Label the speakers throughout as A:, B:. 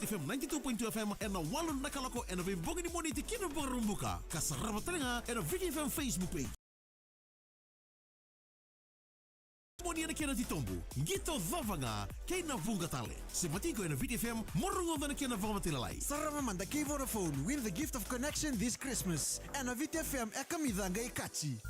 A: FM 92.2 FM en na walu nakalako en we bongi ni moniti kino borumbuka kasarama telinga en Vidi FM Facebook page. Moni na kena titombu ngito vavanga kay na vungatale simpatiko en Vidi FM morungo na kena vamatilalai.
B: Sarama manda kay Vodafone win the gift of connection this Christmas en Vidi FM e kamidanga ikachi.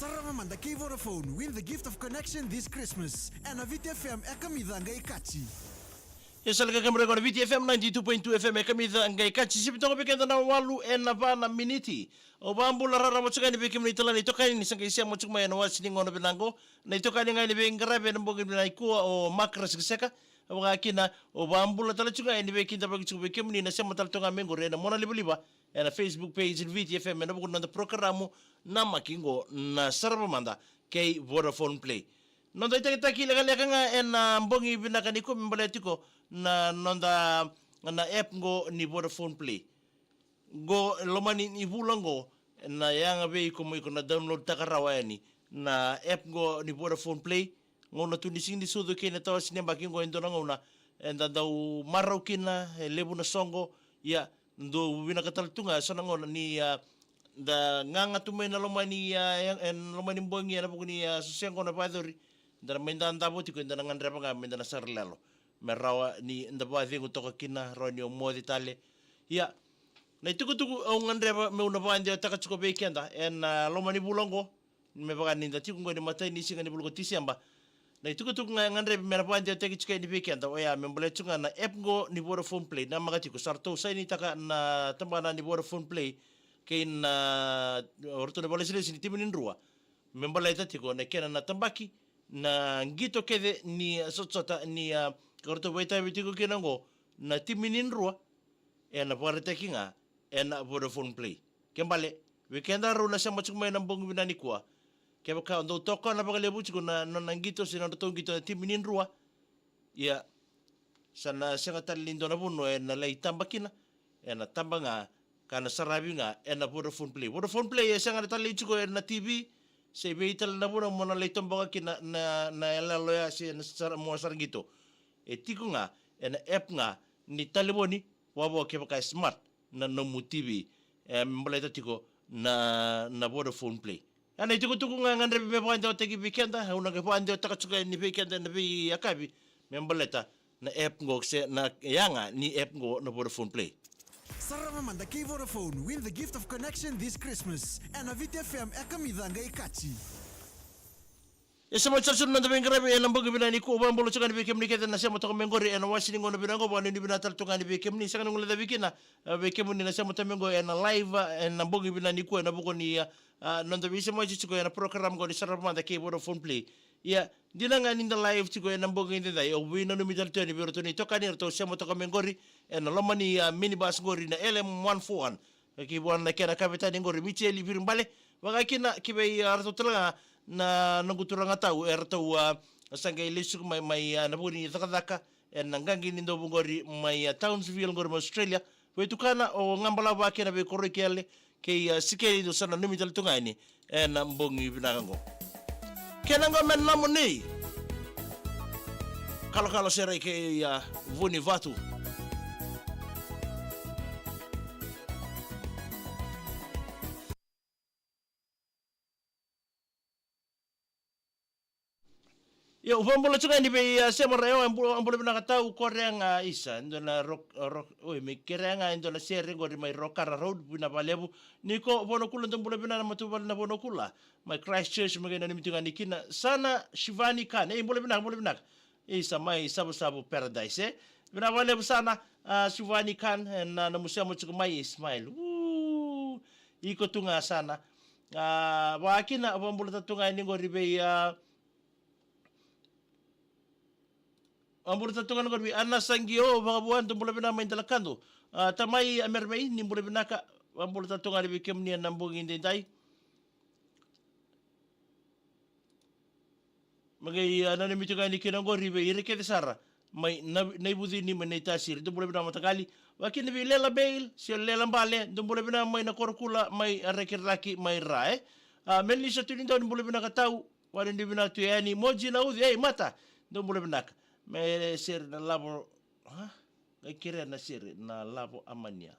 B: Sarama manda kay Vodafone. Win the gift of connection this Christmas. And a VTFM é kamidanga ikachi.
C: Esa laga kamera kona VTFM 92.2 FM e kamida ngai kachi sibitonga pekenda na walu e na vana miniti. O bambula rara mochukani peke mnitala ni tokani ni sanga isia mochukuma ya nawasi ningono binango. Na itokani ngai ni bengarabe na mbongi binaikua o makras kiseka. Mga kina o bambula tala chuka e ni bekinda pake chuka peke mni na sema talatonga mengo re na mona liba na Facebook page VTFM na buku nanda programo na makingo na sarabamanda kay Vodafone Play. Nonda itakitaki laga nga na mbongi binakaniko mbaletiko na nonda na app ngo ni Vodafone Play. Go lomani ni bulango na yanga be ko na download takarawa yani na app ngo ni Vodafone Play ngo na tunising di sudo kina tawa sinemba kingo indona ngona enda dau marau kina lebu na songo ya ndo bina kataltunga sana ngona ni da nganga tume na lomani en lomani mbongi na bugni susengo na padori da menda ndabo tiko ndana ngandra nga menda na sarlalo merawa ni ndaba vingu toka kina roni o modi tale ya na tuku o ngandra me una bande taka chuko bekenda en lomani bulongo me baga ni ndati ngo ni matai ni singa ni bulgo tisiamba na tuku ngandra me bande taka chuko ni bekenda o ya me mbole chunga na app ngo ni Vodafone Play na magati ko sarto sai ni taka na tambana ni Vodafone Play kain orto ne bole sile sini timin rua me mbole tiko na kena na tambaki na ngito kede ni sotsota ni korto waita bitiko kinango na timinin rua na parete kinga na Vodafone Play kembale weekenda ro na sama chukma na mbong binani kwa keba ka ndo toka na bagale buchiko na ngito sina ndo ngito na timinin rua ya sana senga talindo na buno na lay tambakina na tambanga kana sarabi nga na Vodafone Play senga tali chiko na TV se beital na buno mo na leitom baka kina na elaloya si mo sargito tiko nga na app nga ni taliboni wabo ke baka smart na no TV mbaleta tiko na Vodafone Play ana tiko tuku nga ngandre be banda teki weekenda una ke banda takachuka ni weekenda na bi akabi mbaleta na app ngo se na yanga ni app ngo na Vodafone Play.
B: Sarama manda kay Vodafone. Win the gift of connection this Christmas. And a VTFM é kamidanga ikachi.
C: Esa mo charsun nanda bengrabe en ambo binani ko bambolo chakani bekem ni kete na sema to mengori en wasini ngono binango bani ni binatal to ngani bekem ni sakana ngula bikina bekem ni na sema to mengo en live en ambo binani ko en buko ni nanda bise mo chicho en program go ni sarama manda kay Vodafone Play ya dinanga ni live chico en ambo ngi dai o wina no mital tani biro to ni to kani to sema to mengori en lomani minibus ngori na LM141 ki bon na kena kapitani ngori micheli birimbale waga kina kibe arto tala na nanguturanga tau tau sanga ilisuk mai na buni thakadaka en ngangi nindo bungori mai Townsville ngori Australia wetukana o ngambala ba kena be korikele ke sikeli do sana numital tungani en mbongi binango kenango men namuni kalo sere ke vuni vatu yo vambola chuka ni be sema reo ambola bina kata korenga isa ndona rock oi me kerenga ndona sere ngori mai rockara road bina balebu niko bono kula ndombola bina na matu na bono kula mai Christchurch magena ni mitinga nikina sana Shivani Khan mbola bina isa mai sabu paradise bina balebu sana Shivani Khan na musemo chuka mai Ismail iko tunga sana wakina vambola tunga ni ngori be ambur tatungan ko bi ana sangio mga buwan tumbula bina main talakando tamai amermei ni mbula bina ka ambur tatungan bi kemni nambung indi dai magai ana ni mituga ni kinango ribe ireke de sara mai nai budi ni menai tasir tumbula bina matakali wakin bi lela bail si lela bale tumbula bina mai na korkula mai rekiraki mai rae menli sa tunindaw ni mbula bina katau wala ni bina tuyani moji na udi mata tumbula bina me ser na labo kira na ser na labo amania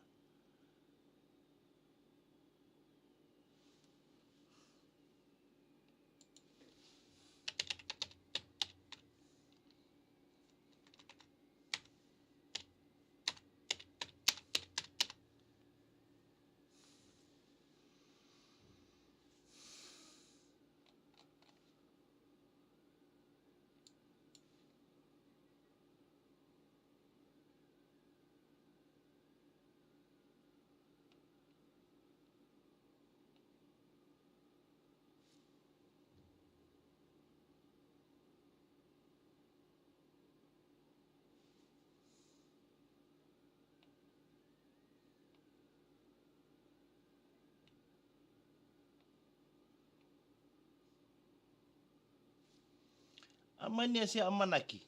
C: mania si amanaki.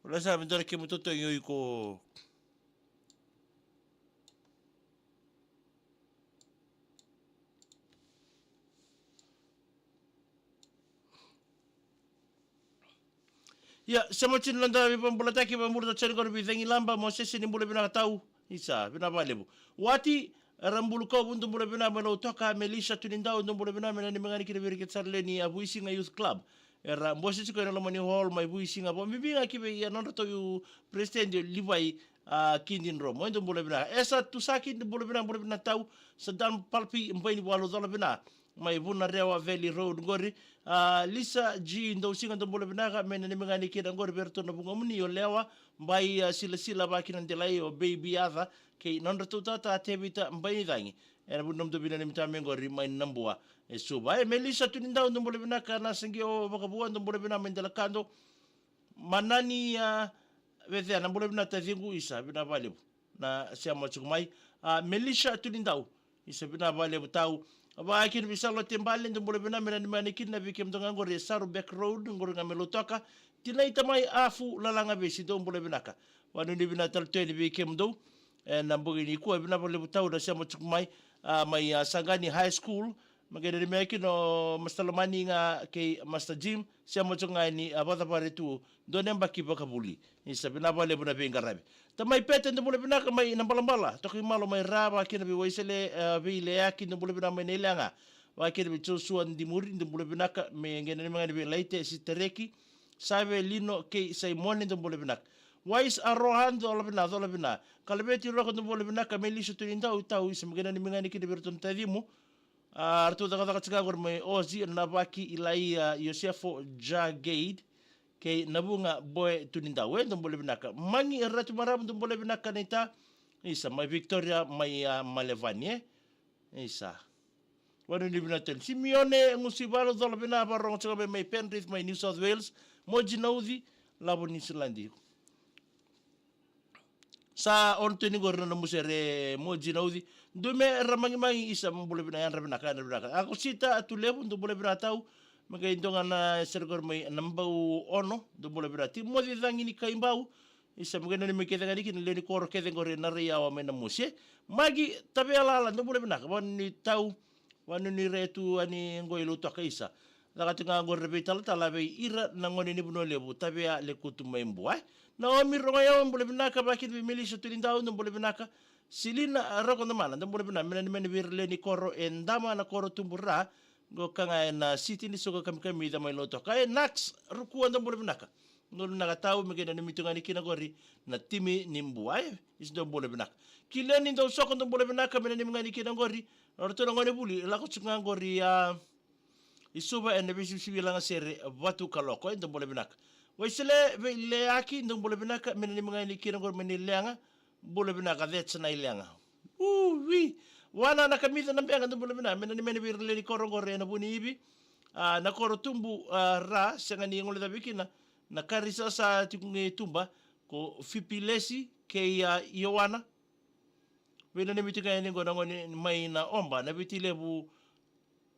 C: Wala sa mendora ke mutoto yoi ko ya sama chin landa bi pambulata ki pambulata chen ko bi thangi lamba mo sese ni mbule bina tau isa bina balebo wati rambulu ko bundu mbule bina melo toka melisha tunindao mbule bina mena ni mangani kire birike tsarleni abu isinga youth club era mbosi siko ina lomani hall mai bu isinga bo mibinga kibe ya nondo to yu president livai kindin ro mo ndo mbule bina esa tusaki mbule bina tau sadam palpi mbaini walo dola bina mai vuna rewa valley road ngori lisa g ndo singa ndo mbule bina mena ni mangani kire ngori berto na bunga muni yo lewa mbai sila bakina ndelai o baby other ke nondo to tata tebita mbaini dangi era bu nomdo bina ni mitame ngori mai nambua suba melisa tunindao ndo mbule bina kana singio bakabua ndo mbule bina mendela kando manani vete na mbule bina tazingu isa bina vale na siamo chukumai melisa tunindao isa bina vale tau aba akin bisalo tembale ndo mbule bina mena ni manikin na bikem ndo ngore saru back road ngore ngamelo toka tinai tamai afu lalanga besi ndo mbule bina ka wanu ni bina talteni bikem ndo na mbogi ni kuwa bina vale tau na siamo chukumai mai Sangani High School maganda ni meki no mastalomani nga kay Master Jim siya mo chunga ni abata pare tu donem baki bakabuli isa binabale buna bingarabe tamay pete ndo mule binaka may nambalambala toki malo may raba kina bi waisele bi leaki ndo mule binaka may nilanga wakina bi chusu andi muri ndo mule binaka may ngene ni mga ni laite si tereki sabe lino kay Simon ndo mule binaka wais arohan dola bina kalbeti roko ndo mule binaka may liso tuninda utau isa maganda ni mga ni kina birton tadimu artu daga tsigagor me ozi na baki ilai Yosefo Jagade ke nabunga boy tuninda wendo mbole binaka mangi ratu maram ndo mbole binaka nita isa mai Victoria mai Malevanie isa wanu ni binatel Simeone ngusibalo dola bina barong tsabe mai Penrith mai New South Wales moji naudi labo ni Islandi sa on tuni gorna no musere moji naudi dume ramangi isa mbole bina yan rabina kana bina ako sita atulebu ndo mbole bina tau maga indonga na sergor mai nambau ono ndo mbole bina ti modi dangi ni kaimbau isa maga ni mekeda ngani kin leni koro kede ngore na ria wa mena muse magi tabe ala ndo mbole bina wan ni tau wan ni retu ani ngoilu to kaisa daga tinga ngor rebetal talabe ira na ngoni ni buno lebu tabe le kutu maimbu na omi ronga ya mbole bina ka bakit bi milisho tulindau ndo mbole bina ka silina roko na mana ndambole bina mena virle ni koro endama na koro tumbura go kanga na city ni soga kami da mai loto kai nax ruku ndambole bina ka ngol na tau megena ni mitunga ni kina gori na timi ni mbuai is ndambole bina kileni ndo soko ndambole bina ka mena ni mngani kina gori orto ngone buli la ko tsunga gori isuba ene bisu sibilanga sere watu kaloko ndambole bina ka waisele le aki ndambole bina ka mena ni mngani kina gori meni lenga bule bina ka that's na ilenga wi wana na kamita na benga bule bina mena ni meni birle ni korongore na buni ibi na koro tumbu ra senga ni ngole dabikina na karisa sa tikunge tumba ko fipilesi ke yowana wena ni mitika ni ngona ngoni mai na omba na bitilebu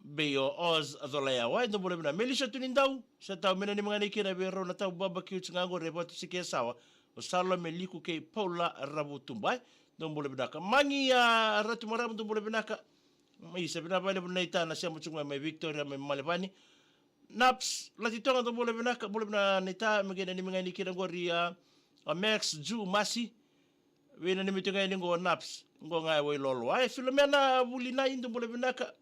C: beyo oz adolaya wa ndo bule bina melisha tunindau sa tau mena ni mangani kira bero na tau barbecue tsingango rebatu sikesawa usalo meliku ke Paula Rabutumbai ndombole binaka mangi ratu maram ndombole binaka mai sabina bale bunaita na siamo chunga mai Victoria mai Malevani naps latitonga ndombole binaka bole bina nita megena ni mengani kira ngori Max Ju Masi wena ni mitunga ni ngo naps ngo ngai we lolo ai Filomena bulina ndombole binaka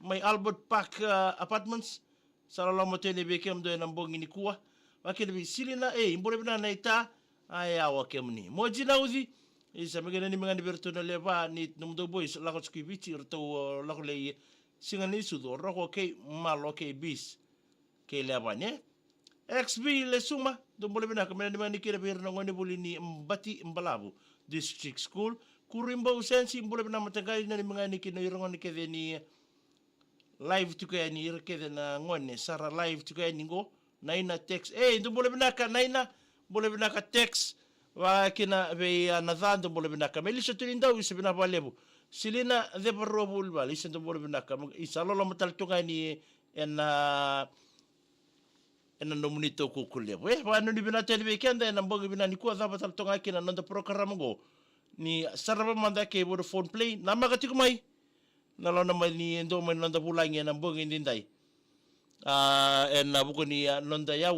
C: mai Albert Park Apartments salalo motene bekem do na mbongi ni kuwa wakini bisilina mbole bina naita aya wakemni moji nauzi isa megena ni mengani bertona leva ni numdo boys la ko skibiti rto la ko le singani sudo roko ke malo ke bis ke leva ne xb le suma do bole bina ka mena ni kira ber ngoni bulini mbati mbalabu district school kurimba usensi bole bina matagai ni mengani kino ngoni ke ni live to ke ni ke na ngone sara live to ke ni go naina text do bole bina ka naina bole binaka text wa kina be nadhando bole binaka melisha tulindau isibina balebu silina de barobul bal isendo bole binaka isalolo matal tunga ni ena nomunito kukulia. Wano ni bina tele weekend ena mbongi bina ni kuwa dhaba taltonga kina nanda program go ni saraba manda ke Vodafone Play na magatiku mai na lona mai ni endo mai nanda bulangi ena mbongi ndindai ena buko ni nanda yau